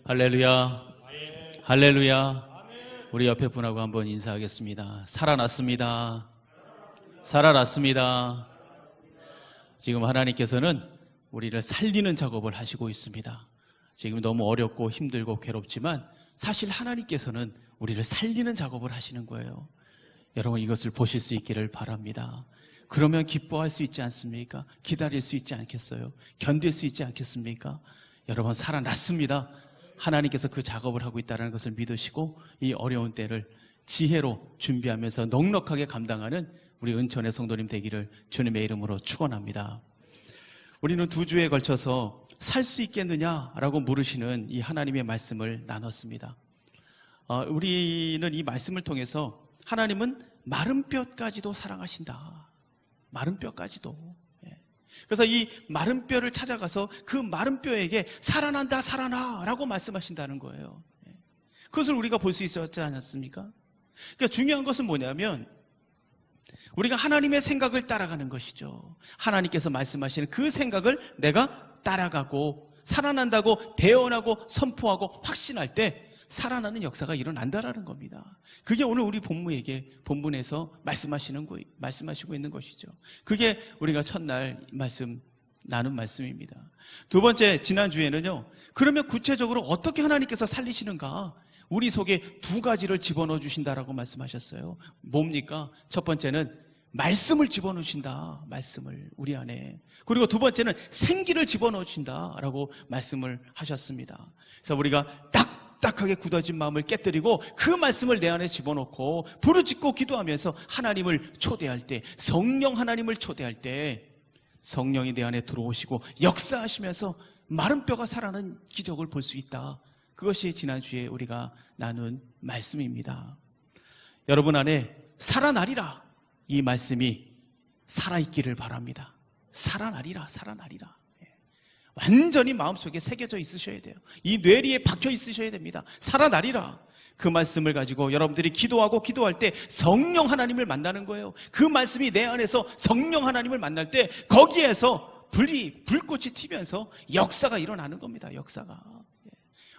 할렐루야. 할렐루야. 우리 옆에 분하고 한번 인사하겠습니다. 살아났습니다. 살아났습니다. 지금 하나님께서는 우리를 살리는 작업을 하시고 있습니다. 지금 너무 어렵고 힘들고 괴롭지만 사실 하나님께서는 우리를 살리는 작업을 하시는 거예요. 여러분 이것을 보실 수 있기를 바랍니다. 그러면 기뻐할 수 있지 않습니까? 기다릴 수 있지 않겠어요? 견딜 수 있지 않겠습니까? 여러분 살아났습니다. 하나님께서 그 작업을 하고 있다는 것을 믿으시고 이 어려운 때를 지혜로 준비하면서 넉넉하게 감당하는 우리 은천의 성도님 되기를 주님의 이름으로 축원합니다. 우리는 2주에 걸쳐서 살 수 있겠느냐라고 물으시는 이 하나님의 말씀을 나눴습니다. 우리는 이 말씀을 통해서 하나님은 마른 뼈까지도 사랑하신다. 마른 뼈까지도. 그래서 이 마른 뼈를 찾아가서 그 마른 뼈에게 살아난다 살아나 라고 말씀하신다는 거예요. 그것을 우리가 볼 수 있었지 않았습니까? 그러니까 중요한 것은 뭐냐면 우리가 하나님의 생각을 따라가는 것이죠. 하나님께서 말씀하시는 그 생각을 내가 따라가고 살아난다고 대언하고 선포하고 확신할 때 살아나는 역사가 일어난다라는 겁니다. 그게 오늘 우리 본문에서 말씀하시고 있는 것이죠. 그게 우리가 첫날 나눈 말씀입니다. 두 번째, 지난주에는요, 그러면 구체적으로 어떻게 하나님께서 살리시는가? 우리 속에 2가지를 집어넣어 주신다라고 말씀하셨어요. 뭡니까? 첫 번째는 말씀을 집어넣으신다. 말씀을 우리 안에. 그리고 두 번째는 생기를 집어넣으신다라고 말씀을 하셨습니다. 그래서 우리가 딱딱하게 굳어진 마음을 깨뜨리고 그 말씀을 내 안에 집어넣고 부르짖고 기도하면서 하나님을 초대할 때, 성령 하나님을 초대할 때 성령이 내 안에 들어오시고 역사하시면서 마른 뼈가 살아나는 기적을 볼 수 있다. 그것이 지난주에 우리가 나눈 말씀입니다. 여러분 안에 살아나리라. 이 말씀이 살아있기를 바랍니다. 살아나리라, 살아나리라. 완전히 마음속에 새겨져 있으셔야 돼요. 이 뇌리에 박혀 있으셔야 됩니다. 살아나리라. 그 말씀을 가지고 여러분들이 기도하고 기도할 때 성령 하나님을 만나는 거예요. 그 말씀이 내 안에서 성령 하나님을 만날 때 거기에서 불꽃이 튀면서 역사가 일어나는 겁니다. 역사가.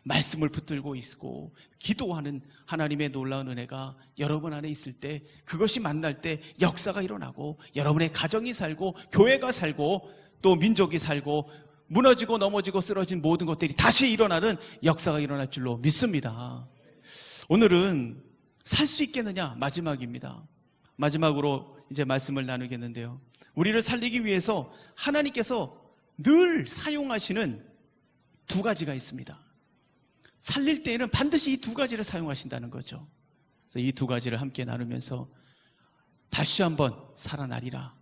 말씀을 붙들고 있고 기도하는 하나님의 놀라운 은혜가 여러분 안에 있을 때, 그것이 만날 때 역사가 일어나고 여러분의 가정이 살고 교회가 살고 또 민족이 살고 무너지고 넘어지고 쓰러진 모든 것들이 다시 일어나는 역사가 일어날 줄로 믿습니다. 오늘은 살 수 있겠느냐 마지막입니다. 마지막으로 이제 말씀을 나누겠는데요, 우리를 살리기 위해서 하나님께서 늘 사용하시는 2가지가 있습니다. 살릴 때에는 반드시 이 2가지를 사용하신다는 거죠. 그래서 이 2가지를 함께 나누면서 다시 한번 살아나리라,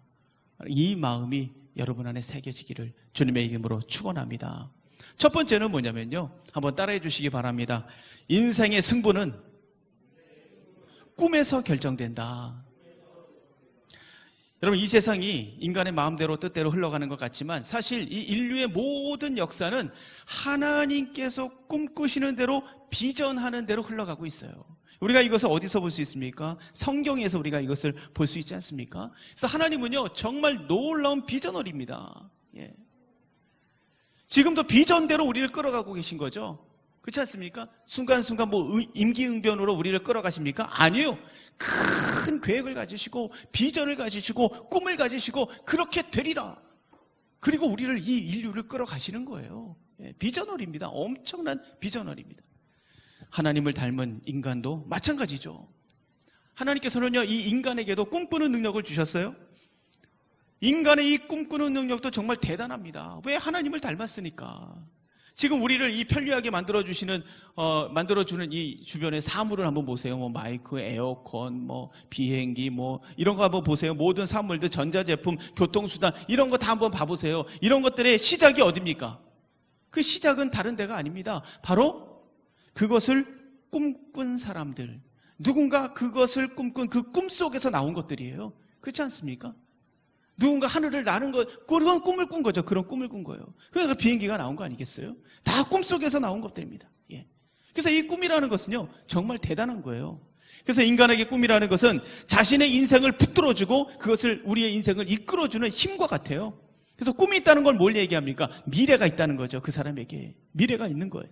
이 마음이 여러분 안에 새겨지기를 주님의 이름으로 축원합니다. 첫 번째는 뭐냐면요, 한번 따라해 주시기 바랍니다. 인생의 승부는 꿈에서 결정된다. 여러분, 이 세상이 인간의 마음대로 뜻대로 흘러가는 것 같지만 사실 이 인류의 모든 역사는 하나님께서 꿈꾸시는 대로, 비전하는 대로 흘러가고 있어요. 우리가 이것을 어디서 볼 수 있습니까? 성경에서 우리가 이것을 볼 수 있지 않습니까? 그래서 하나님은요, 정말 놀라운 비전너리입니다. 지금도 비전대로 우리를 끌어가고 계신 거죠. 그렇지 않습니까? 순간순간 임기응변으로 우리를 끌어가십니까? 아니요. 큰 계획을 가지시고 비전을 가지시고 꿈을 가지시고 그렇게 되리라. 그리고 우리를, 이 인류를 끌어가시는 거예요. 비전너리입니다. 엄청난 비전너리입니다. 하나님을 닮은 인간도 마찬가지죠. 하나님께서는요, 이 인간에게도 꿈꾸는 능력을 주셨어요. 인간의 이 꿈꾸는 능력도 정말 대단합니다. 왜? 하나님을 닮았으니까. 지금 우리를 이 편리하게 만들어주는 이 주변의 사물을 한번 보세요. 마이크, 에어컨, 비행기, 이런 거 한번 보세요. 모든 사물들, 전자제품, 교통수단, 이런 거 다 한번 봐보세요. 이런 것들의 시작이 어딥니까? 그 시작은 다른 데가 아닙니다. 바로 그것을 꿈꾼 사람들, 누군가 그것을 꿈꾼 그 꿈 속에서 나온 것들이에요. 그렇지 않습니까? 누군가 하늘을 나는 것, 그런 꿈을 꾼 거죠. 그런 꿈을 꾼 거예요. 그래서 비행기가 나온 거 아니겠어요? 다 꿈속에서 나온 것들입니다. 그래서 이 꿈이라는 것은요, 정말 대단한 거예요. 그래서 인간에게 꿈이라는 것은 자신의 인생을 붙들어주고 그것을, 우리의 인생을 이끌어주는 힘과 같아요. 그래서 꿈이 있다는 걸 뭘 얘기합니까? 미래가 있다는 거죠. 그 사람에게 미래가 있는 거예요.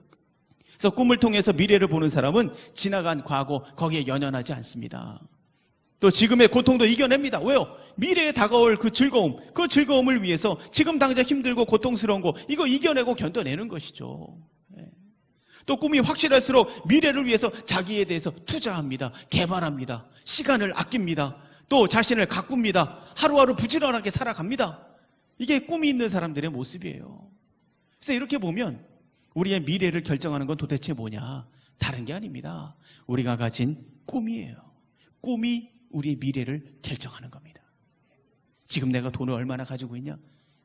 그래서 꿈을 통해서 미래를 보는 사람은 지나간 과거 거기에 연연하지 않습니다. 또 지금의 고통도 이겨냅니다. 왜요? 미래에 다가올 그 즐거움을 위해서 지금 당장 힘들고 고통스러운 거 이거 이겨내고 견뎌내는 것이죠. 또 꿈이 확실할수록 미래를 위해서 자기에 대해서 투자합니다. 개발합니다. 시간을 아낍니다. 또 자신을 가꿉니다. 하루하루 부지런하게 살아갑니다. 이게 꿈이 있는 사람들의 모습이에요. 그래서 이렇게 보면 우리의 미래를 결정하는 건 도대체 뭐냐? 다른 게 아닙니다. 우리가 가진 꿈이에요. 꿈이 우리의 미래를 결정하는 겁니다. 지금 내가 돈을 얼마나 가지고 있냐?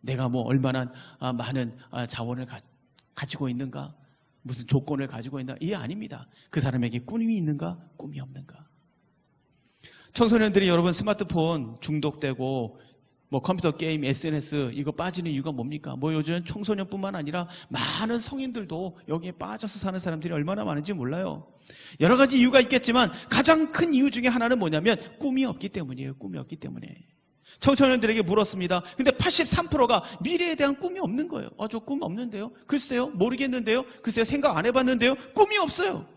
내가 뭐 얼마나 많은 자원을 가지고 있는가? 무슨 조건을 가지고 있나? 이게 아닙니다. 그 사람에게 꿈이 있는가? 꿈이 없는가? 청소년들이 여러분 스마트폰 중독되고 뭐 컴퓨터 게임, SNS 이거 빠지는 이유가 뭡니까? 뭐 요즘 청소년뿐만 아니라 많은 성인들도 여기에 빠져서 사는 사람들이 얼마나 많은지 몰라요. 여러 가지 이유가 있겠지만 가장 큰 이유 중에 하나는 뭐냐면 꿈이 없기 때문이에요. 꿈이 없기 때문에. 청소년들에게 물었습니다. 근데 83%가 미래에 대한 꿈이 없는 거예요. 저 꿈 없는데요? 글쎄요, 모르겠는데요? 글쎄요, 생각 안 해봤는데요? 꿈이 없어요.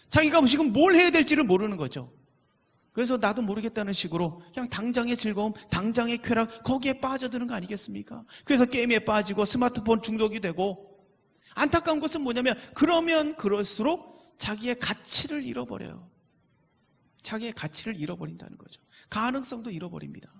자기가 지금 뭘 해야 될지를 모르는 거죠. 그래서 나도 모르겠다는 식으로 그냥 당장의 즐거움, 당장의 쾌락 거기에 빠져드는 거 아니겠습니까? 그래서 게임에 빠지고 스마트폰 중독이 되고 안타까운 것은 뭐냐면 그러면 그럴수록 자기의 가치를 잃어버려요. 자기의 가치를 잃어버린다는 거죠. 가능성도 잃어버립니다.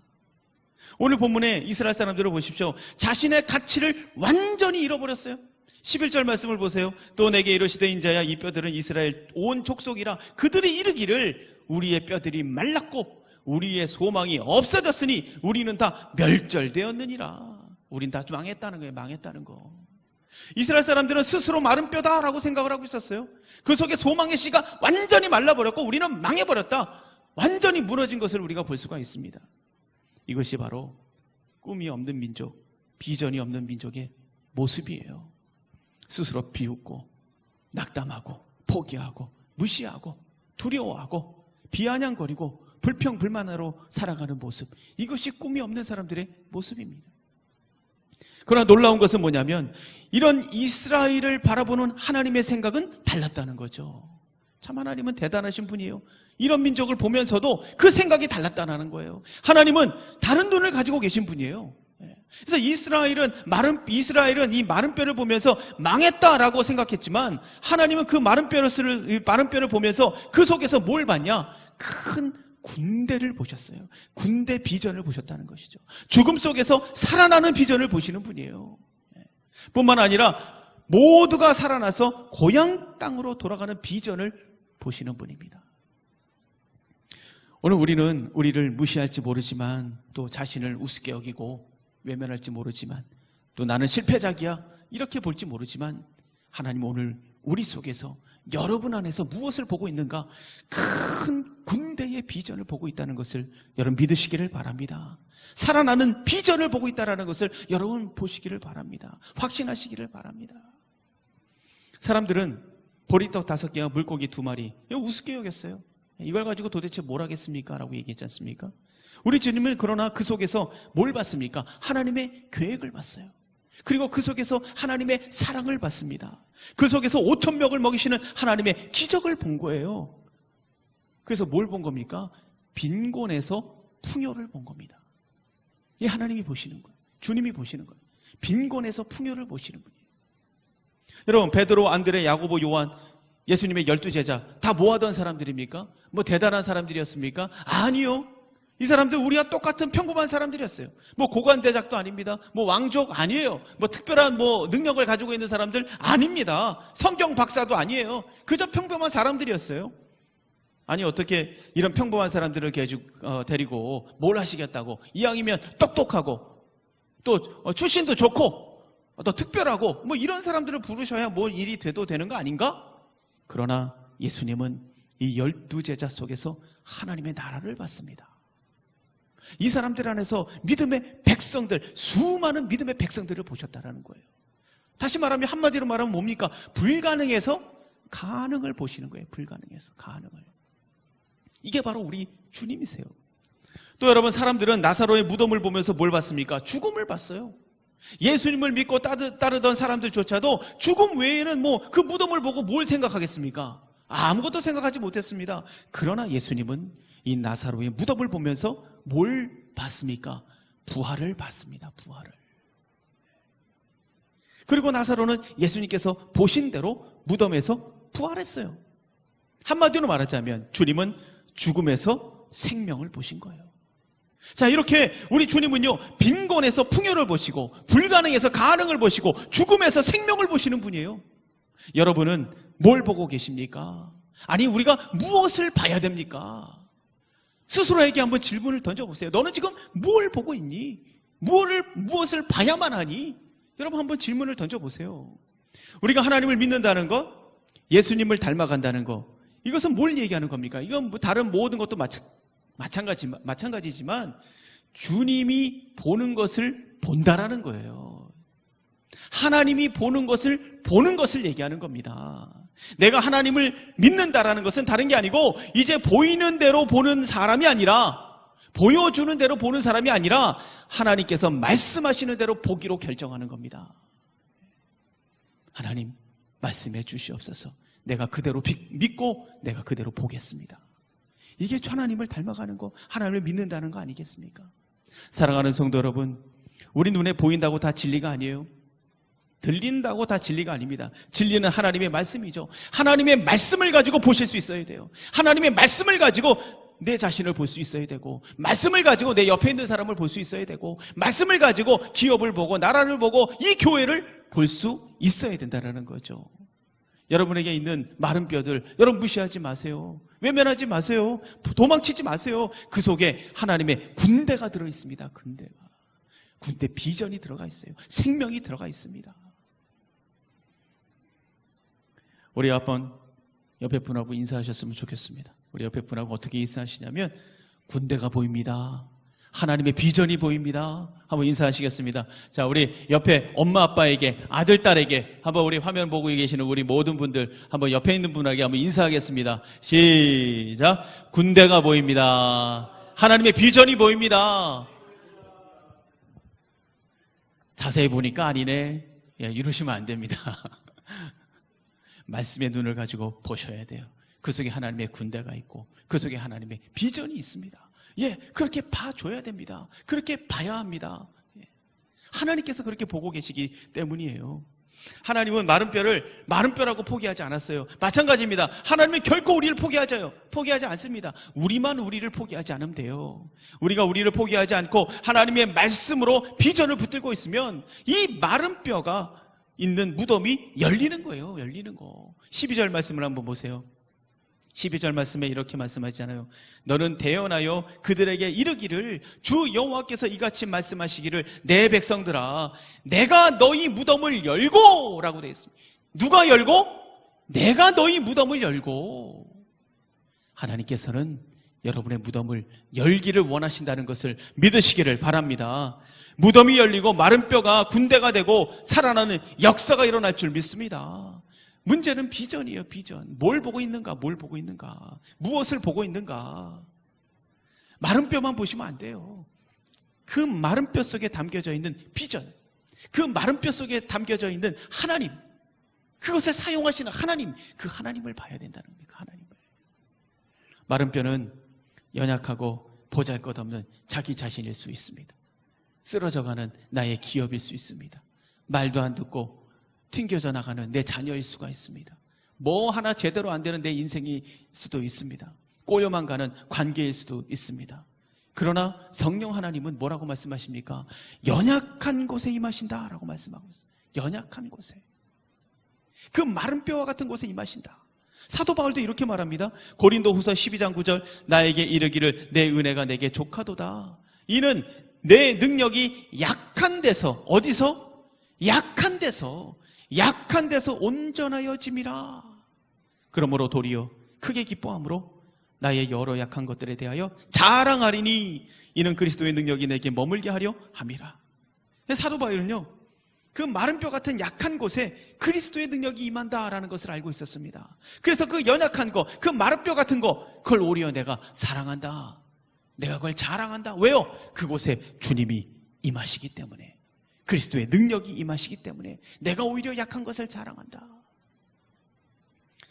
오늘 본문에 이스라엘 사람들을 보십시오. 자신의 가치를 완전히 잃어버렸어요. 11절 말씀을 보세요. 또 내게 이르시되 인자야 이 뼈들은 이스라엘 온 족속이라 그들이 이르기를 우리의 뼈들이 말랐고 우리의 소망이 없어졌으니 우리는 다 멸절되었느니라. 우린 다 망했다는 거예요. 망했다는 거. 이스라엘 사람들은 스스로 마른 뼈다라고 생각을 하고 있었어요. 그 속에 소망의 씨가 완전히 말라버렸고 우리는 망해버렸다. 완전히 무너진 것을 우리가 볼 수가 있습니다. 이것이 바로 꿈이 없는 민족, 비전이 없는 민족의 모습이에요. 스스로 비웃고 낙담하고 포기하고 무시하고 두려워하고 비아냥거리고 불평불만으로 살아가는 모습, 이것이 꿈이 없는 사람들의 모습입니다. 그러나 놀라운 것은 뭐냐면 이런 이스라엘을 바라보는 하나님의 생각은 달랐다는 거죠. 참 하나님은 대단하신 분이에요. 이런 민족을 보면서도 그 생각이 달랐다는 거예요. 하나님은 다른 눈을 가지고 계신 분이에요. 그래서 이스라엘은 이 마른 뼈를 보면서 망했다라고 생각했지만 하나님은 그 마른 뼈를 보면서 그 속에서 뭘 봤냐? 큰 군대를 보셨어요. 군대 비전을 보셨다는 것이죠. 죽음 속에서 살아나는 비전을 보시는 분이에요. 뿐만 아니라 모두가 살아나서 고향 땅으로 돌아가는 비전을 보시는 분입니다. 오늘 우리는 우리를 무시할지 모르지만 또 자신을 우습게 여기고 외면할지 모르지만 또 나는 실패작이야 이렇게 볼지 모르지만 하나님 오늘 우리 속에서 여러분 안에서 무엇을 보고 있는가? 큰 군대의 비전을 보고 있다는 것을 여러분 믿으시기를 바랍니다. 살아나는 비전을 보고 있다는 것을 여러분 보시기를 바랍니다. 확신하시기를 바랍니다. 사람들은 보리떡 5개와 물고기 2마리 이거 우습게 여겼어요. 이걸 가지고 도대체 뭘 하겠습니까? 라고 얘기했지 않습니까? 우리 주님은 그러나 그 속에서 뭘 봤습니까? 하나님의 계획을 봤어요. 그리고 그 속에서 하나님의 사랑을 봤습니다. 그 속에서 5,000명을 먹이시는 하나님의 기적을 본 거예요. 그래서 뭘 본 겁니까? 빈곤에서 풍요를 본 겁니다. 이 하나님이 보시는 거예요. 주님이 보시는 거예요. 빈곤에서 풍요를 보시는 분이에요. 여러분 베드로, 안드레, 야고보, 요한 예수님의 12제자 다 뭐 하던 사람들입니까? 뭐 대단한 사람들이었습니까? 아니요. 이 사람들 우리와 똑같은 평범한 사람들이었어요. 뭐 고관대작도 아닙니다. 뭐 왕족 아니에요. 뭐 특별한 뭐 능력을 가지고 있는 사람들 아닙니다. 성경 박사도 아니에요. 그저 평범한 사람들이었어요. 아니 어떻게 이런 평범한 사람들을 데리고 뭘 하시겠다고, 이왕이면 똑똑하고 또 출신도 좋고 또 특별하고 뭐 이런 사람들을 부르셔야 뭐 일이 돼도 되는 거 아닌가? 그러나 예수님은 이 12제자 속에서 하나님의 나라를 봤습니다. 이 사람들 안에서 믿음의 백성들, 수많은 믿음의 백성들을 보셨다는 거예요. 다시 말하면 한마디로 말하면 뭡니까? 불가능해서 가능을 보시는 거예요. 불가능해서 가능을. 이게 바로 우리 주님이세요. 또 여러분 사람들은 나사로의 무덤을 보면서 뭘 봤습니까? 죽음을 봤어요. 예수님을 믿고 따르던 사람들조차도 죽음 외에는 뭐 그 무덤을 보고 뭘 생각하겠습니까? 아무것도 생각하지 못했습니다. 그러나 예수님은 이 나사로의 무덤을 보면서 뭘 봤습니까? 부활을 봤습니다. 부활을. 그리고 나사로는 예수님께서 보신 대로 무덤에서 부활했어요. 한마디로 말하자면 주님은 죽음에서 생명을 보신 거예요. 자, 이렇게 우리 주님은요, 빈곤에서 풍요를 보시고 불가능에서 가능을 보시고 죽음에서 생명을 보시는 분이에요. 여러분은 뭘 보고 계십니까? 아니, 우리가 무엇을 봐야 됩니까? 스스로에게 한번 질문을 던져보세요. 너는 지금 뭘 보고 있니? 무엇을 봐야만 하니? 여러분 한번 질문을 던져보세요. 우리가 하나님을 믿는다는 것, 예수님을 닮아간다는 것, 이것은 뭘 얘기하는 겁니까? 이건 뭐 다른 모든 것도 마찬가지지만 주님이 보는 것을 본다라는 거예요. 하나님이 보는 것을 얘기하는 겁니다. 내가 하나님을 믿는다라는 것은 다른 게 아니고 이제 보이는 대로 보는 사람이 아니라, 보여주는 대로 보는 사람이 아니라 하나님께서 말씀하시는 대로 보기로 결정하는 겁니다. 하나님 말씀해 주시옵소서. 내가 그대로 믿고 내가 그대로 보겠습니다. 이게 하나님을 닮아가는 거, 하나님을 믿는다는 거 아니겠습니까? 사랑하는 성도 여러분, 우리 눈에 보인다고 다 진리가 아니에요. 들린다고 다 진리가 아닙니다. 진리는 하나님의 말씀이죠. 하나님의 말씀을 가지고 보실 수 있어야 돼요. 하나님의 말씀을 가지고 내 자신을 볼 수 있어야 되고, 말씀을 가지고 내 옆에 있는 사람을 볼 수 있어야 되고, 말씀을 가지고 기업을 보고 나라를 보고 이 교회를 볼 수 있어야 된다는 거죠. 여러분에게 있는 마른 뼈들, 여러분 무시하지 마세요. 외면하지 마세요. 도망치지 마세요. 그 속에 하나님의 군대가 들어있습니다. 군대 비전이 들어가 있어요. 생명이 들어가 있습니다. 우리 한번 옆에 분하고 인사하셨으면 좋겠습니다. 우리 옆에 분하고 어떻게 인사하시냐면, 군대가 보입니다. 하나님의 비전이 보입니다. 한번 인사하시겠습니다. 자, 우리 옆에 엄마 아빠에게, 아들 딸에게, 한번 우리 화면 보고 계시는 우리 모든 분들, 한번 옆에 있는 분에게 한번 인사하겠습니다. 시작. 군대가 보입니다. 하나님의 비전이 보입니다. 자세히 보니까 아니네. 예, 이러시면 안 됩니다. 말씀의 눈을 가지고 보셔야 돼요. 그 속에 하나님의 군대가 있고 그 속에 하나님의 비전이 있습니다. 예, 그렇게 봐줘야 됩니다. 그렇게 봐야 합니다. 예. 하나님께서 그렇게 보고 계시기 때문이에요. 하나님은 마른 뼈라고 포기하지 않았어요. 마찬가지입니다. 하나님은 결코 우리를 포기하지 않습니다. 우리를 포기하지 않으면 돼요. 우리가 우리를 포기하지 않고 하나님의 말씀으로 비전을 붙들고 있으면 이 마른 뼈가 있는 무덤이 열리는 거예요. 열리는 거. 12절 말씀을 한번 보세요. 12절 말씀에 이렇게 말씀하시잖아요. 너는 대언하여 그들에게 이르기를, 주 여호와께서 이같이 말씀하시기를, 내 백성들아, 내가 너희 무덤을 열고, 라고 되어 있습니다. 누가 열고? 내가 너희 무덤을 열고. 하나님께서는 여러분의 무덤을 열기를 원하신다는 것을 믿으시기를 바랍니다. 무덤이 열리고 마른 뼈가 군대가 되고 살아나는 역사가 일어날 줄 믿습니다. 문제는 비전이에요. 비전. 뭘 보고 있는가? 무엇을 보고 있는가? 마른 뼈만 보시면 안 돼요. 그 마른 뼈 속에 담겨져 있는 비전, 그 마른 뼈 속에 담겨져 있는 하나님, 그것을 사용하시는 하나님, 그 하나님을 봐야 된다는 겁니다. 하나님을. 마른 뼈는 연약하고 보잘것없는 자기 자신일 수 있습니다. 쓰러져가는 나의 기업일 수 있습니다. 말도 안 듣고 튕겨져 나가는 내 자녀일 수가 있습니다. 뭐 하나 제대로 안 되는 내 인생일 수도 있습니다. 꼬여만 가는 관계일 수도 있습니다. 그러나 성령 하나님은 뭐라고 말씀하십니까? 연약한 곳에 임하신다라고 말씀하고 있어요. 연약한 곳에. 그 마른 뼈와 같은 곳에 임하신다. 사도 바울도 이렇게 말합니다. 고린도후서 12장 9절, 나에게 이르기를 내 은혜가 내게 족하도다. 이는 내 능력이 약한 데서, 어디서? 약한 데서 온전하여짐이라. 그러므로 도리어 크게 기뻐함으로 나의 여러 약한 것들에 대하여 자랑하리니 이는 그리스도의 능력이 내게 머물게 하려 함이라. 사도 바울은요, 그 마른 뼈 같은 약한 곳에 그리스도의 능력이 임한다라는 것을 알고 있었습니다. 그래서 그 연약한 거, 그 마른 뼈 같은 거, 그걸 오히려 내가 사랑한다. 내가 그걸 자랑한다. 왜요? 그곳에 주님이 임하시기 때문에. 그리스도의 능력이 임하시기 때문에 내가 오히려 약한 것을 자랑한다.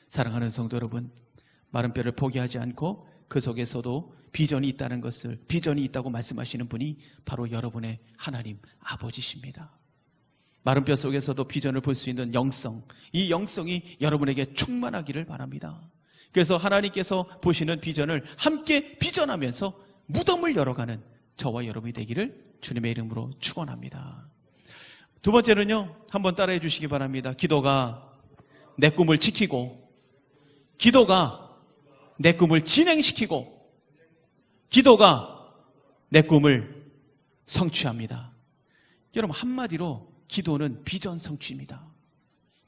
사랑하는 성도 여러분, 마른 뼈를 포기하지 않고 그 속에서도 비전이 있다는 것을, 비전이 있다고 말씀하시는 분이 바로 여러분의 하나님 아버지십니다. 마른 뼈 속에서도 비전을 볼 수 있는 영성, 이 영성이 여러분에게 충만하기를 바랍니다. 그래서 하나님께서 보시는 비전을 함께 비전하면서 무덤을 열어가는 저와 여러분이 되기를 주님의 이름으로 축원합니다. 두 번째는요, 한번 따라해 주시기 바랍니다. 기도가 내 꿈을 지키고, 기도가 내 꿈을 진행시키고, 기도가 내 꿈을 성취합니다. 여러분, 한마디로 기도는 비전 성취입니다.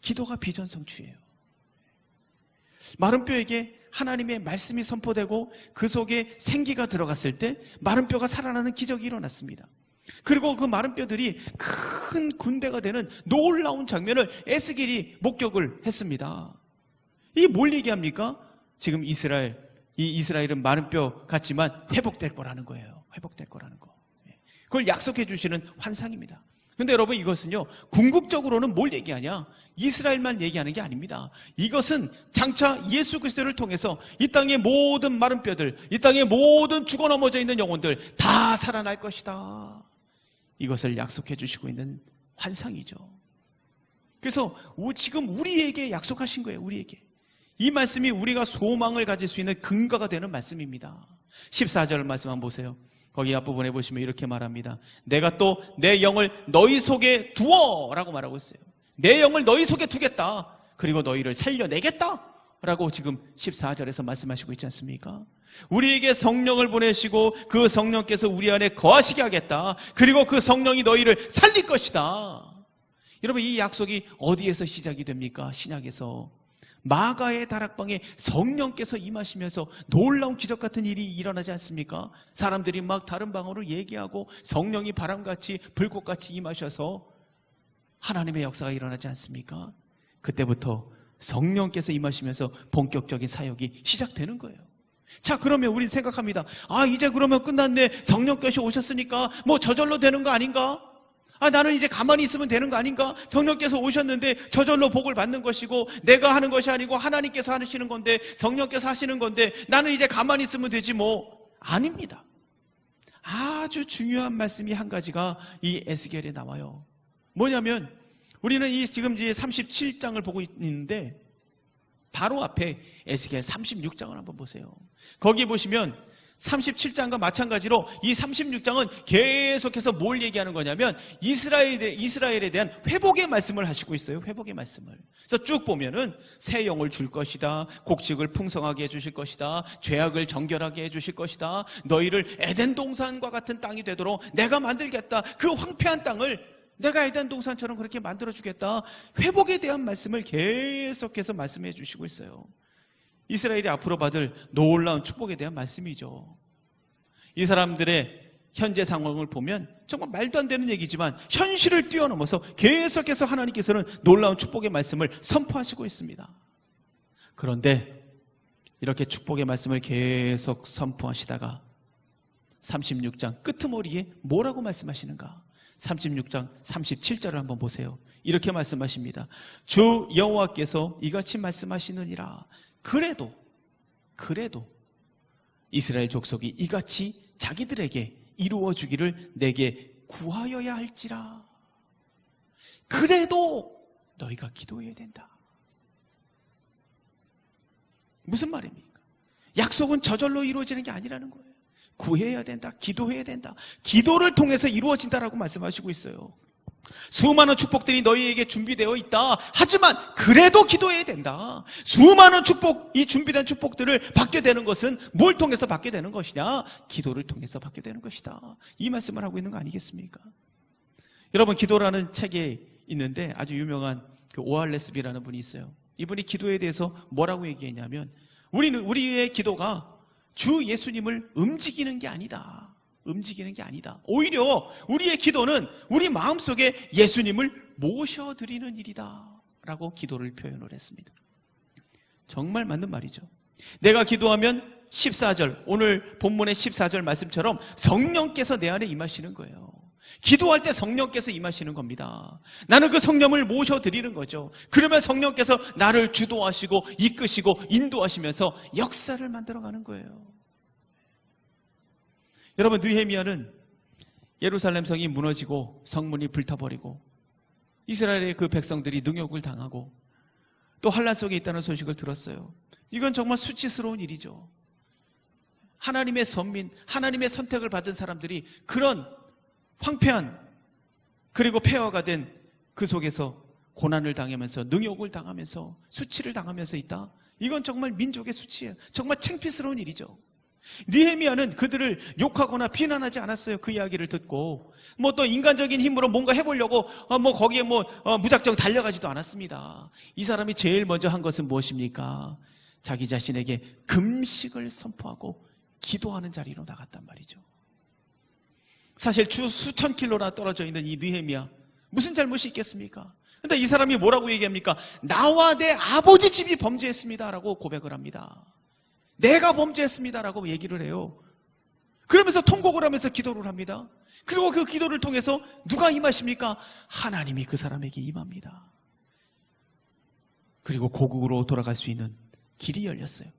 기도가 비전 성취예요. 마른 뼈에게 하나님의 말씀이 선포되고 그 속에 생기가 들어갔을 때 마른 뼈가 살아나는 기적이 일어났습니다. 그리고 그 마른 뼈들이 큰 군대가 되는 놀라운 장면을 에스겔이 목격을 했습니다. 이게 뭘 얘기합니까? 지금 이스라엘은 마른 뼈 같지만 회복될 거라는 거예요. 회복될 거라는 거. 그걸 약속해 주시는 환상입니다. 그런데 여러분, 이것은요, 궁극적으로는 뭘 얘기하냐? 이스라엘만 얘기하는 게 아닙니다. 이것은 장차 예수 그리스도를 통해서 이 땅의 모든 마른 뼈들, 이 땅의 모든 죽어 넘어져 있는 영혼들 다 살아날 것이다. 이것을 약속해 주시고 있는 환상이죠. 그래서 지금 우리에게 약속하신 거예요. 우리에게. 이 말씀이 우리가 소망을 가질 수 있는 근거가 되는 말씀입니다. 14절 말씀 한번 보세요. 거기 앞부분에 보시면 이렇게 말합니다. 내가 또 내 영을 너희 속에 두어 라고 말하고 있어요. 내 영을 너희 속에 두겠다. 그리고 너희를 살려내겠다 라고 지금 14절에서 말씀하시고 있지 않습니까? 우리에게 성령을 보내시고 그 성령께서 우리 안에 거하시게 하겠다. 그리고 그 성령이 너희를 살릴 것이다. 여러분, 이 약속이 어디에서 시작이 됩니까? 신약에서 마가의 다락방에 성령께서 임하시면서 놀라운 기적 같은 일이 일어나지 않습니까? 사람들이 막 다른 방언으로 얘기하고 성령이 바람같이 불꽃같이 임하셔서 하나님의 역사가 일어나지 않습니까? 그때부터 성령께서 임하시면서 본격적인 사역이 시작되는 거예요. 자, 그러면 우리 생각합니다. 이제 그러면 끝났네. 성령께서 오셨으니까 뭐 저절로 되는 거 아닌가? 나는 이제 가만히 있으면 되는 거 아닌가? 성령께서 오셨는데 저절로 복을 받는 것이고 내가 하는 것이 아니고 하나님께서 하시는 건데, 성령께서 하시는 건데 나는 이제 가만히 있으면 되지 뭐. 아닙니다. 아주 중요한 말씀이 한 가지가 이 에스겔에 나와요. 뭐냐면 우리는 지금 이제 37장을 보고 있는데 바로 앞에 에스겔 36장을 한번 보세요. 거기 보시면 37장과 마찬가지로 이 36장은 계속해서 뭘 얘기하는 거냐면 이스라엘에 대한 회복의 말씀을 하시고 있어요. 회복의 말씀을. 그래서 쭉 보면은 새 영을 줄 것이다. 곡식을 풍성하게 해주실 것이다. 죄악을 정결하게 해주실 것이다. 너희를 에덴 동산과 같은 땅이 되도록 내가 만들겠다. 그 황폐한 땅을 내가 에덴 동산처럼 그렇게 만들어주겠다. 회복에 대한 말씀을 계속해서 말씀해 주시고 있어요. 이스라엘이 앞으로 받을 놀라운 축복에 대한 말씀이죠. 이 사람들의 현재 상황을 보면 정말 말도 안 되는 얘기지만 현실을 뛰어넘어서 계속해서 하나님께서는 놀라운 축복의 말씀을 선포하시고 있습니다. 그런데 이렇게 축복의 말씀을 계속 선포하시다가 36장 끄트머리에 뭐라고 말씀하시는가? 36장 37절을 한번 보세요. 이렇게 말씀하십니다. 주 여호와께서 이같이 말씀하시느니라. 그래도 이스라엘 족속이 이같이 자기들에게 이루어주기를 내게 구하여야 할지라. 그래도 너희가 기도해야 된다. 무슨 말입니까? 약속은 저절로 이루어지는 게 아니라는 거예요. 구해야 된다. 기도해야 된다. 기도를 통해서 이루어진다라고 말씀하시고 있어요. 수많은 축복들이 너희에게 준비되어 있다. 하지만 그래도 기도해야 된다. 수많은 축복, 이 준비된 축복들을 받게 되는 것은 뭘 통해서 받게 되는 것이냐? 기도를 통해서 받게 되는 것이다. 이 말씀을 하고 있는 거 아니겠습니까? 여러분, 기도라는 책에 있는데 아주 유명한 그 오알레스비라는 분이 있어요. 이분이 기도에 대해서 뭐라고 얘기했냐면 우리의 기도가 주 예수님을 움직이는 게 아니다. 움직이는 게 아니다. 오히려 우리의 기도는 우리 마음속에 예수님을 모셔드리는 일이다 라고 기도를 표현을 했습니다. 정말 맞는 말이죠. 내가 기도하면 14절, 오늘 본문의 14절 말씀처럼 성령께서 내 안에 임하시는 거예요. 기도할 때 성령께서 임하시는 겁니다. 나는 그 성령을 모셔드리는 거죠. 그러면 성령께서 나를 주도하시고 이끄시고 인도하시면서 역사를 만들어가는 거예요. 여러분, 느헤미야는 예루살렘 성이 무너지고 성문이 불타버리고 이스라엘의 그 백성들이 능욕을 당하고 또 환란 속에 있다는 소식을 들었어요. 이건 정말 수치스러운 일이죠. 하나님의 선민, 하나님의 선택을 받은 사람들이 그런 황폐한 그리고 폐허가 된 그 속에서 고난을 당하면서 능욕을 당하면서 수치를 당하면서 있다. 이건 정말 민족의 수치예요. 정말 창피스러운 일이죠. 느헤미야는 그들을 욕하거나 비난하지 않았어요. 그 이야기를 듣고 뭐 또 인간적인 힘으로 뭔가 해보려고 거기에 무작정 달려가지도 않았습니다. 이 사람이 제일 먼저 한 것은 무엇입니까? 자기 자신에게 금식을 선포하고 기도하는 자리로 나갔단 말이죠. 사실 수천 킬로나 떨어져 있는 이 느헤미야, 무슨 잘못이 있겠습니까? 근데 이 사람이 뭐라고 얘기합니까? 나와 내 아버지 집이 범죄했습니다라고 고백을 합니다. 내가 범죄했습니다라고 얘기를 해요. 그러면서 통곡을 하면서 기도를 합니다. 그리고 그 기도를 통해서 누가 임하십니까? 하나님이 그 사람에게 임합니다. 그리고 고국으로 돌아갈 수 있는 길이 열렸어요.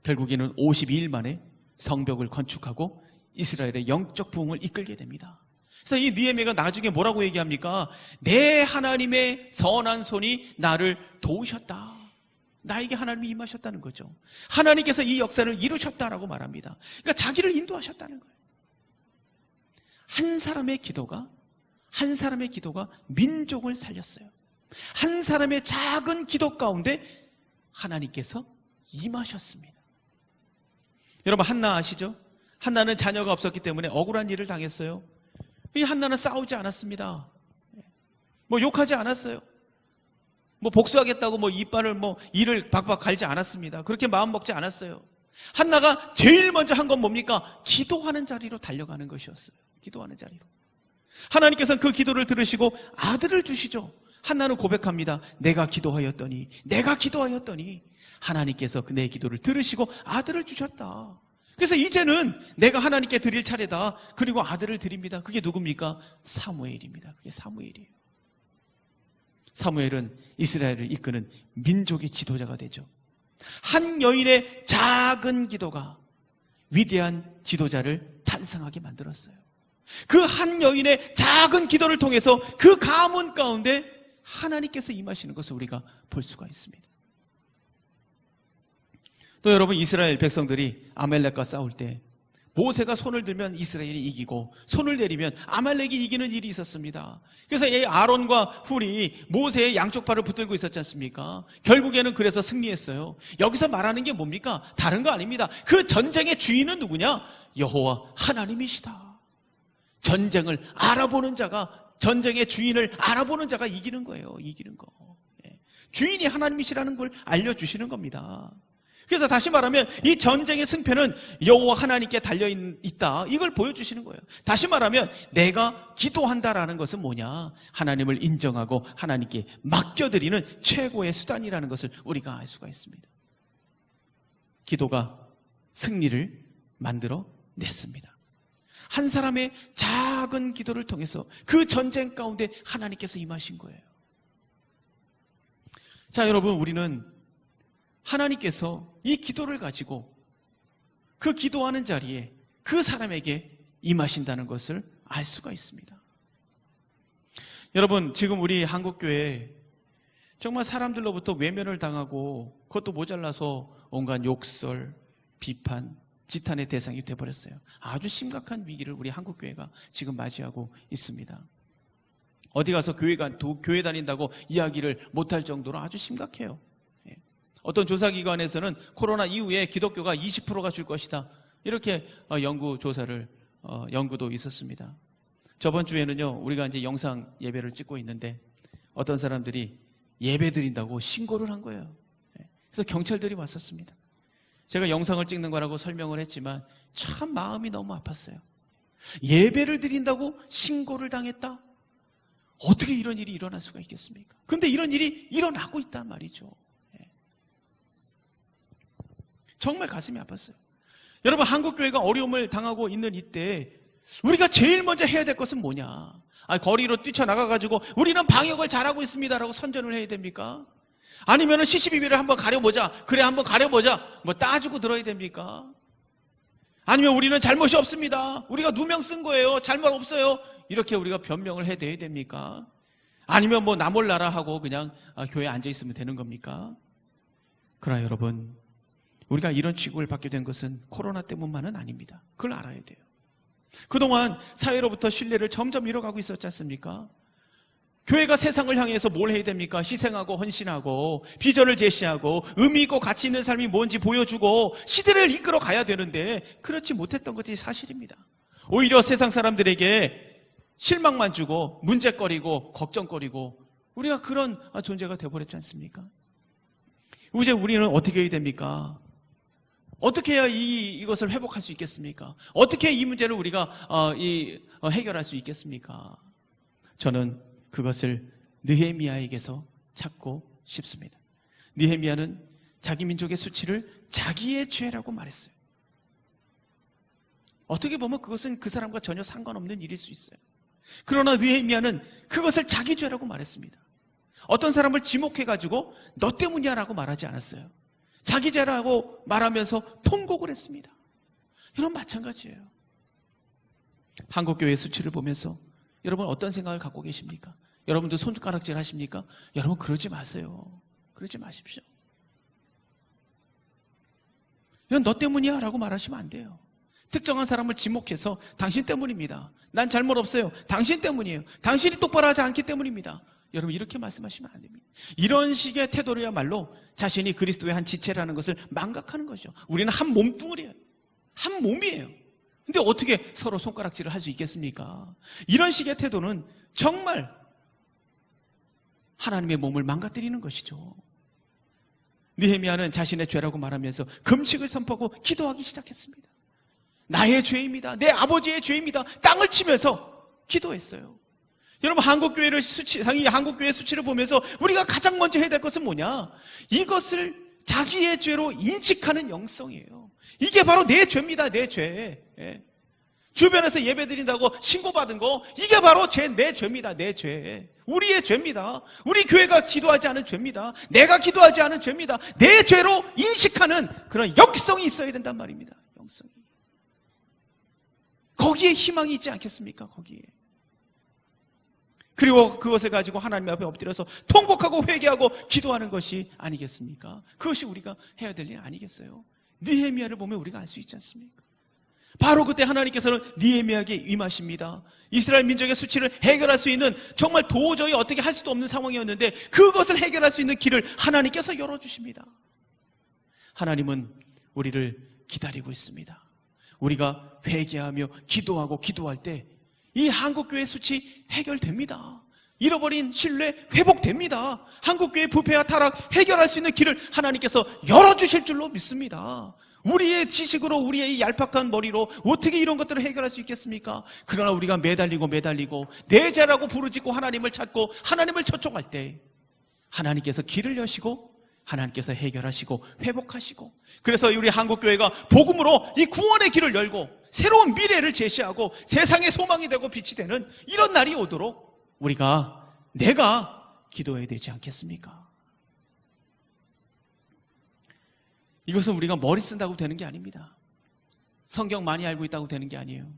결국에는 52일 만에 성벽을 건축하고 이스라엘의 영적 부흥을 이끌게 됩니다. 그래서 이 느헤미야가 나중에 뭐라고 얘기합니까? 내 하나님의 선한 손이 나를 도우셨다. 나에게 하나님이 임하셨다는 거죠. 하나님께서 이 역사를 이루셨다라고 말합니다. 그러니까 자기를 인도하셨다는 거예요. 한 사람의 기도가 민족을 살렸어요. 한 사람의 작은 기도 가운데 하나님께서 임하셨습니다. 여러분, 한나 아시죠? 한나는 자녀가 없었기 때문에 억울한 일을 당했어요. 이 한나는 싸우지 않았습니다. 욕하지 않았어요. 복수하겠다고 이빨을 이를 박박 갈지 않았습니다. 그렇게 마음 먹지 않았어요. 한나가 제일 먼저 한 건 뭡니까? 기도하는 자리로 달려가는 것이었어요. 기도하는 자리로. 하나님께서는 그 기도를 들으시고 아들을 주시죠. 한나는 고백합니다. 내가 기도하였더니 하나님께서 내 기도를 들으시고 아들을 주셨다. 그래서 이제는 내가 하나님께 드릴 차례다. 그리고 아들을 드립니다. 그게 누굽니까? 사무엘입니다. 그게 사무엘이에요. 사무엘은 이스라엘을 이끄는 민족의 지도자가 되죠. 한 여인의 작은 기도가 위대한 지도자를 탄생하게 만들었어요. 그 한 여인의 작은 기도를 통해서 그 가문 가운데 하나님께서 임하시는 것을 우리가 볼 수가 있습니다. 또 여러분, 이스라엘 백성들이 아말렉과 싸울 때 모세가 손을 들면 이스라엘이 이기고 손을 내리면 아말렉이 이기는 일이 있었습니다. 그래서 이 아론과 훌이 모세의 양쪽 팔을 붙들고 있었지 않습니까? 결국에는 그래서 승리했어요. 여기서 말하는 게 뭡니까? 다른 거 아닙니다. 그 전쟁의 주인은 누구냐? 여호와 하나님이시다. 전쟁을 알아보는 자가, 전쟁의 주인을 알아보는 자가 이기는 거예요. 이기는 거. 주인이 하나님이시라는 걸 알려주시는 겁니다. 그래서 다시 말하면 이 전쟁의 승패는 여호와 하나님께 달려있다. 이걸 보여주시는 거예요. 다시 말하면 내가 기도한다라는 것은 뭐냐? 하나님을 인정하고 하나님께 맡겨드리는 최고의 수단이라는 것을 우리가 알 수가 있습니다. 기도가 승리를 만들어 냈습니다. 한 사람의 작은 기도를 통해서 그 전쟁 가운데 하나님께서 임하신 거예요. 자, 여러분, 우리는 하나님께서 이 기도를 가지고 그 기도하는 자리에 그 사람에게 임하신다는 것을 알 수가 있습니다. 여러분, 지금 우리 한국교회 정말 사람들로부터 외면을 당하고 그것도 모자라서 온갖 욕설, 비판, 지탄의 대상이 되어버렸어요. 아주 심각한 위기를 우리 한국교회가 지금 맞이하고 있습니다. 어디 가서 교회 다닌다고 이야기를 못할 정도로 아주 심각해요. 어떤 조사기관에서는 코로나 이후에 기독교가 20%가 줄 것이다. 이렇게 연구도 있었습니다. 저번 주에는요, 우리가 이제 영상 예배를 찍고 있는데 어떤 사람들이 예배 드린다고 신고를 한 거예요. 그래서 경찰들이 왔었습니다. 제가 영상을 찍는 거라고 설명을 했지만 참 마음이 너무 아팠어요. 예배를 드린다고 신고를 당했다? 어떻게 이런 일이 일어날 수가 있겠습니까? 근데 이런 일이 일어나고 있단 말이죠. 정말 가슴이 아팠어요. 여러분, 한국교회가 어려움을 당하고 있는 이때 우리가 제일 먼저 해야 될 것은 뭐냐? 거리로 뛰쳐나가가지고 우리는 방역을 잘하고 있습니다라고 선전을 해야 됩니까? 아니면 CCTV를 한번 가려보자. 그래, 한번 가려보자. 뭐 따지고 들어야 됩니까? 아니면 우리는 잘못이 없습니다. 우리가 누명 쓴 거예요. 잘못 없어요. 이렇게 우리가 변명을 해대야 됩니까? 아니면 뭐 나 몰라라 하고 그냥 교회에 앉아있으면 되는 겁니까? 그러나 여러분, 우리가 이런 취급을 받게 된 것은 코로나 때문만은 아닙니다. 그걸 알아야 돼요. 그동안 사회로부터 신뢰를 점점 잃어가고 있었지 않습니까? 교회가 세상을 향해서 뭘 해야 됩니까? 희생하고 헌신하고 비전을 제시하고 의미 있고 가치 있는 삶이 뭔지 보여주고 시대를 이끌어 가야 되는데 그렇지 못했던 것이 사실입니다. 오히려 세상 사람들에게 실망만 주고 문제거리고 걱정거리고 우리가 그런 존재가 되어버렸지 않습니까? 이제 우리는 어떻게 해야 됩니까? 어떻게 해야 이것을 회복할 수 있겠습니까? 어떻게 이 문제를 우리가 해결할 수 있겠습니까? 저는 그것을 느헤미야에게서 찾고 싶습니다. 느헤미야는 자기 민족의 수치를 자기의 죄라고 말했어요. 어떻게 보면 그것은 그 사람과 전혀 상관없는 일일 수 있어요. 그러나 느헤미야는 그것을 자기 죄라고 말했습니다. 어떤 사람을 지목해가지고 너 때문이야 라고 말하지 않았어요. 자기 죄라고 말하면서 통곡을 했습니다. 여러분 마찬가지예요. 한국교회의 수치를 보면서 여러분 어떤 생각을 갖고 계십니까? 여러분도 손가락질 하십니까? 여러분 그러지 마세요. 그러지 마십시오. 이건 너 때문이야 라고 말하시면 안 돼요. 특정한 사람을 지목해서 당신 때문입니다. 난 잘못 없어요. 당신 때문이에요. 당신이 똑바로 하지 않기 때문입니다. 여러분 이렇게 말씀하시면 안 됩니다. 이런 식의 태도로야말로 자신이 그리스도의 한 지체라는 것을 망각하는 것이죠. 우리는 한 몸뚱이에요. 한 몸이에요. 근데 어떻게 서로 손가락질을 할 수 있겠습니까? 이런 식의 태도는 정말 하나님의 몸을 망가뜨리는 것이죠. 느헤미야는 자신의 죄라고 말하면서 금식을 선포하고 기도하기 시작했습니다. 나의 죄입니다. 내 아버지의 죄입니다. 땅을 치면서 기도했어요. 여러분 한국교회 수치를 보면서 우리가 가장 먼저 해야 될 것은 뭐냐? 이것을 자기의 죄로 인식하는 영성이에요. 이게 바로 내 죄입니다. 내 죄. 예. 주변에서 예배드린다고 신고받은 거 이게 바로 내 죄입니다. 내 죄. 우리의 죄입니다. 우리 교회가 기도하지 않은 죄입니다. 내가 기도하지 않은 죄입니다. 내 죄로 인식하는 그런 영성이 있어야 된단 말입니다. 영성이. 거기에 희망이 있지 않겠습니까? 거기에. 그리고 그것을 가지고 하나님 앞에 엎드려서 통곡하고 회개하고 기도하는 것이 아니겠습니까? 그것이 우리가 해야 될 일 아니겠어요? 느헤미야를 보면 우리가 알 수 있지 않습니까? 바로 그때 하나님께서는 느헤미야에게 임하십니다. 이스라엘 민족의 수치를 해결할 수 있는 정말 도저히 어떻게 할 수도 없는 상황이었는데 그것을 해결할 수 있는 길을 하나님께서 열어주십니다. 하나님은 우리를 기다리고 있습니다. 우리가 회개하며 기도하고 기도할 때 이 한국교회 수치 해결됩니다. 잃어버린 신뢰 회복됩니다. 한국교회 부패와 타락 해결할 수 있는 길을 하나님께서 열어주실 줄로 믿습니다. 우리의 지식으로 우리의 이 얄팍한 머리로 어떻게 이런 것들을 해결할 수 있겠습니까? 그러나 우리가 매달리고 내 죄라고 부르짖고 하나님을 찾고 하나님을 초청할 때 하나님께서 길을 여시고 하나님께서 해결하시고 회복하시고 그래서 우리 한국교회가 복음으로 이 구원의 길을 열고 새로운 미래를 제시하고 세상의 소망이 되고 빛이 되는 이런 날이 오도록 내가 기도해야 되지 않겠습니까? 이것은 우리가 머리 쓴다고 되는 게 아닙니다. 성경 많이 알고 있다고 되는 게 아니에요.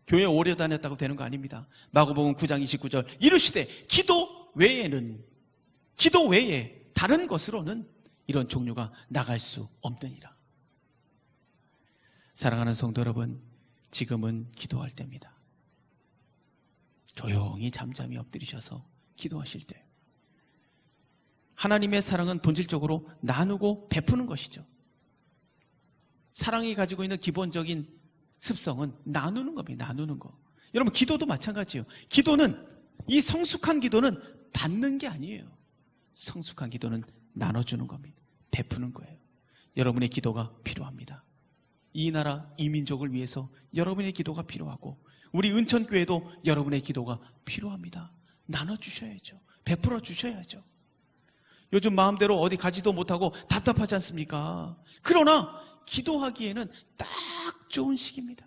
교회 오래 다녔다고 되는 거 아닙니다. 마가복음 9장 29절 이르시되 기도 외에 다른 것으로는 이런 종류가 나갈 수 없느니라. 사랑하는 성도 여러분, 지금은 기도할 때입니다. 조용히 잠잠히 엎드리셔서 기도하실 때 하나님의 사랑은 본질적으로 나누고 베푸는 것이죠. 사랑이 가지고 있는 기본적인 습성은 나누는 겁니다. 나누는 거. 여러분 기도도 마찬가지예요. 이 성숙한 기도는 받는 게 아니에요. 성숙한 기도는 나눠주는 겁니다. 베푸는 거예요. 여러분의 기도가 필요합니다. 이 나라, 이 민족을 위해서 여러분의 기도가 필요하고 우리 은천교회도 여러분의 기도가 필요합니다. 나눠주셔야죠. 베풀어 주셔야죠. 요즘 마음대로 어디 가지도 못하고 답답하지 않습니까? 그러나 기도하기에는 딱 좋은 시기입니다.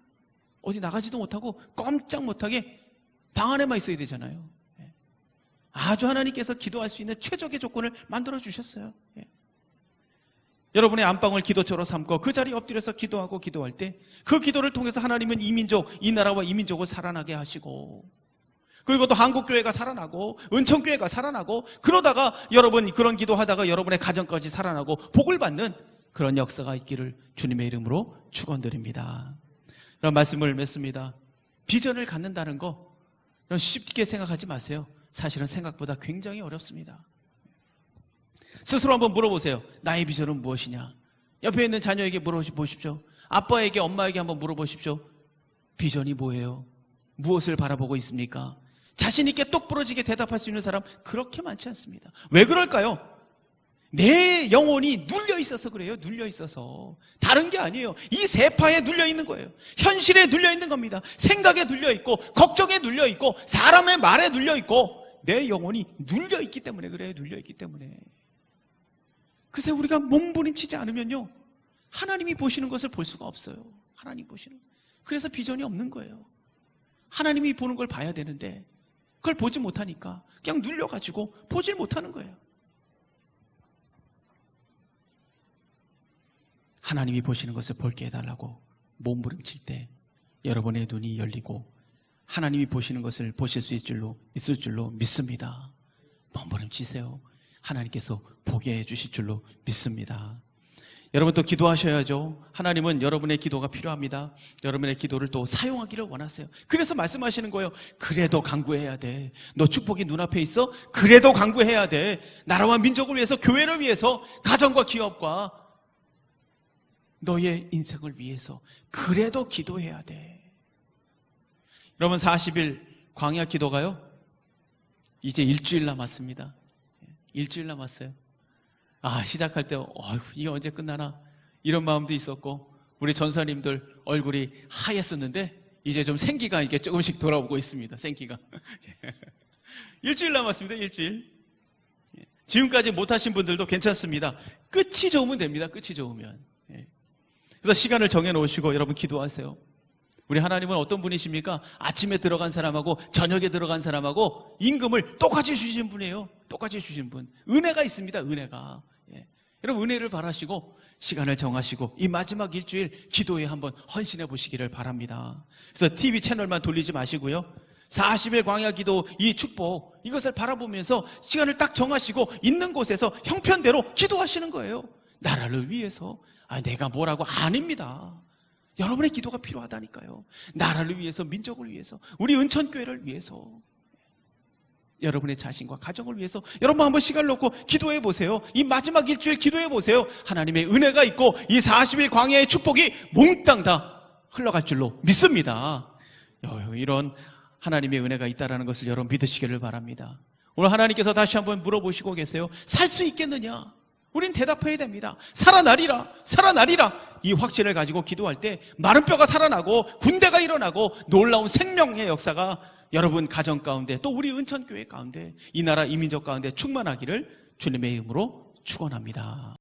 어디 나가지도 못하고 꼼짝 못하게 방 안에만 있어야 되잖아요. 아주 하나님께서 기도할 수 있는 최적의 조건을 만들어 주셨어요. 여러분의 안방을 기도처로 삼고 그 자리에 엎드려서 기도하고 기도할 때 그 기도를 통해서 하나님은 이 민족, 이 나라와 이 민족을 살아나게 하시고, 그리고 또 한국교회가 살아나고 은총교회가 살아나고, 그러다가 여러분 그런 기도하다가 여러분의 가정까지 살아나고 복을 받는 그런 역사가 있기를 주님의 이름으로 축원드립니다. 그런 말씀을 맺습니다. 비전을 갖는다는 거 쉽게 생각하지 마세요. 사실은 생각보다 굉장히 어렵습니다. 스스로 한번 물어보세요. 나의 비전은 무엇이냐? 옆에 있는 자녀에게 물어보십시오. 아빠에게, 엄마에게 한번 물어보십시오. 비전이 뭐예요? 무엇을 바라보고 있습니까? 자신 있게 똑부러지게 대답할 수 있는 사람 그렇게 많지 않습니다. 왜 그럴까요? 내 영혼이 눌려 있어서 그래요. 눌려 있어서. 다른 게 아니에요. 이 세파에 눌려 있는 거예요. 현실에 눌려 있는 겁니다. 생각에 눌려 있고, 걱정에 눌려 있고, 사람의 말에 눌려 있고, 내 영혼이 눌려 있기 때문에 그래요. 눌려 있기 때문에. 그래서 우리가 몸부림치지 않으면요, 하나님이 보시는 것을 볼 수가 없어요. 하나님 보시는. 그래서 비전이 없는 거예요. 하나님이 보는 걸 봐야 되는데 그걸 보지 못하니까 그냥 눌려가지고 보질 못하는 거예요. 하나님이 보시는 것을 볼게 해달라고 몸부림칠 때 여러분의 눈이 열리고 하나님이 보시는 것을 보실 수 있을 줄로 믿습니다. 몸부림치세요. 하나님께서 보게 해주실 줄로 믿습니다. 여러분 또 기도하셔야죠. 하나님은 여러분의 기도가 필요합니다. 여러분의 기도를 또 사용하기를 원하세요. 그래서 말씀하시는 거예요. 그래도 간구해야 돼. 너 축복이 눈앞에 있어? 그래도 간구해야 돼. 나라와 민족을 위해서, 교회를 위해서, 가정과 기업과 너의 인생을 위해서 그래도 기도해야 돼. 여러분 40일 광야 기도가요, 이제 일주일 남았습니다. 일주일 남았어요. 시작할 때 이게 언제 끝나나 이런 마음도 있었고, 우리 전사님들 얼굴이 하였었는데 이제 좀 생기가 이렇게 조금씩 돌아오고 있습니다. 생기가. 일주일 남았습니다. 일주일. 지금까지 못하신 분들도 괜찮습니다. 끝이 좋으면 됩니다. 끝이 좋으면. 그래서 시간을 정해놓으시고 여러분 기도하세요. 우리 하나님은 어떤 분이십니까? 아침에 들어간 사람하고 저녁에 들어간 사람하고 임금을 똑같이 주신 분이에요. 똑같이 주신 분. 은혜가 있습니다. 은혜가. 여러분 은혜를 바라시고 시간을 정하시고 이 마지막 일주일 기도에 한번 헌신해 보시기를 바랍니다. 그래서 TV 채널만 돌리지 마시고요, 40일 광야 기도 이 축복, 이것을 바라보면서 시간을 딱 정하시고 있는 곳에서 형편대로 기도하시는 거예요. 나라를 위해서. 내가 뭐라고 아닙니다. 여러분의 기도가 필요하다니까요. 나라를 위해서, 민족을 위해서, 우리 은천교회를 위해서, 여러분의 자신과 가정을 위해서 여러분 한번 시간을 놓고 기도해 보세요. 이 마지막 일주일 기도해 보세요. 하나님의 은혜가 있고 이 40일 광야의 축복이 몽땅 다 흘러갈 줄로 믿습니다. 이런 하나님의 은혜가 있다는 것을 여러분 믿으시기를 바랍니다. 오늘 하나님께서 다시 한번 물어보시고 계세요. 살 수 있겠느냐? 우린 대답해야 됩니다. 살아나리라, 살아나리라. 이 확신을 가지고 기도할 때 마른 뼈가 살아나고 군대가 일어나고 놀라운 생명의 역사가 여러분 가정 가운데, 또 우리 은천교회 가운데, 이 나라 이민족 가운데 충만하기를 주님의 이름으로 축원합니다.